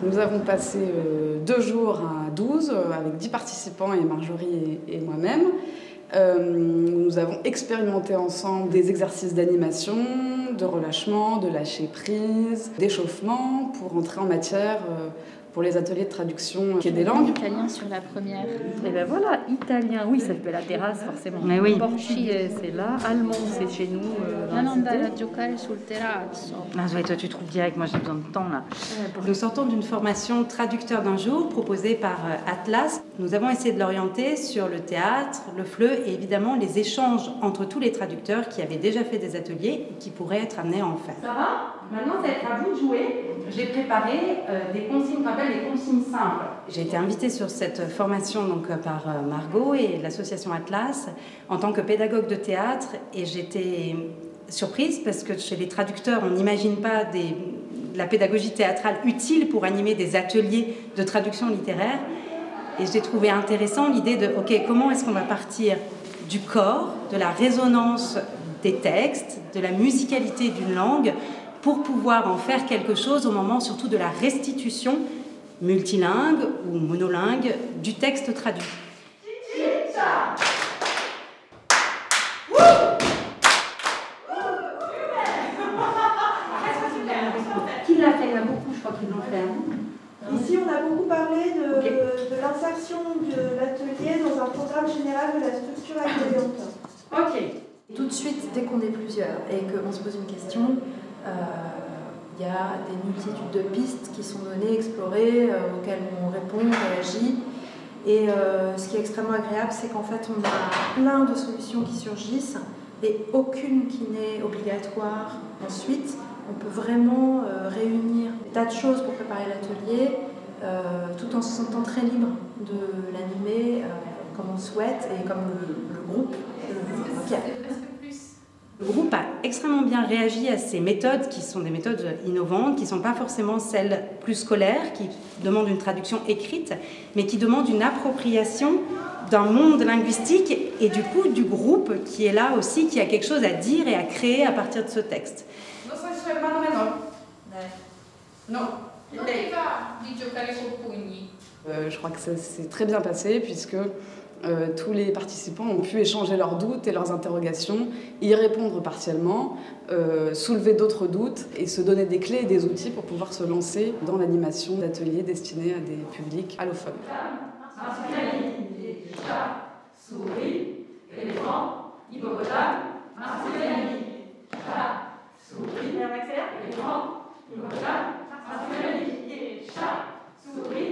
Nous avons passé 2 jours à 12 avec 10 participants et Marjorie et moi-même. Nous avons expérimenté ensemble des exercices d'animation, de relâchement, de lâcher prise, d'échauffement pour entrer en matière pour les ateliers de traduction des langues. Italien sur la première. Et ben voilà, italien, oui, ça fait la terrasse forcément. Mais oui. Portugais, c'est là. Allemand, c'est chez nous. Non andare a giocare sul terrazzo. Ah, ouais, toi tu trouves direct, moi j'ai besoin de temps là. Nous sortons d'une formation traducteur d'un jour proposée par Atlas. Nous avons essayé de l'orienter sur le théâtre, le FLE et évidemment les échanges entre tous les traducteurs qui avaient déjà fait des ateliers et qui pourraient être amenés à en faire. Ça va ? Maintenant, ça va être à vous de jouer. J'ai préparé des consignes qu'on appelle les consignes simples. J'ai été invitée sur cette formation donc, par Margot et l'association Atlas en tant que pédagogue de théâtre et j'étais surprise parce que chez les traducteurs, on n'imagine pas la pédagogie théâtrale utile pour animer des ateliers de traduction littéraire. Et j'ai trouvé intéressant l'idée de, ok, comment est-ce qu'on va partir du corps, de la résonance des textes, de la musicalité d'une langue, pour pouvoir en faire quelque chose au moment surtout de la restitution multilingue ou monolingue du texte traduit. Qui l'a fait? Il y en a beaucoup, je crois, qui l'ont fait. Ici, on a beaucoup parlé de l'insertion de l'atelier dans un programme général de la structure accueillante. Ok. Tout de suite, dès qu'on est plusieurs et qu'on se pose une question, il y a des multitudes de pistes qui sont données, explorées, auxquelles on répond, on réagit. Et ce qui est extrêmement agréable, c'est qu'en fait, on a plein de solutions qui surgissent et aucune qui n'est obligatoire. Ensuite, on peut vraiment réunir des tas de choses pour préparer l'atelier, tout en se sentant très libre de l'animer comme on souhaite et comme le groupe le Le groupe a extrêmement bien réagi à ces méthodes qui sont des méthodes innovantes, qui ne sont pas forcément celles plus scolaires, qui demandent une traduction écrite, mais qui demandent une appropriation d'un monde linguistique et du coup du groupe qui est là aussi, qui a quelque chose à dire et à créer à partir de ce texte. Je crois que ça s'est très bien passé puisque tous les participants ont pu échanger leurs doutes et leurs interrogations, y répondre partiellement, soulever d'autres doutes et se donner des clés et des outils pour pouvoir se lancer dans l'animation d'ateliers destinés à des publics allophones. Souris, éléphant, hippopotame, marsupilami. Chat, souris, éléphant, hippopotame, marsupilami. Chat, souris,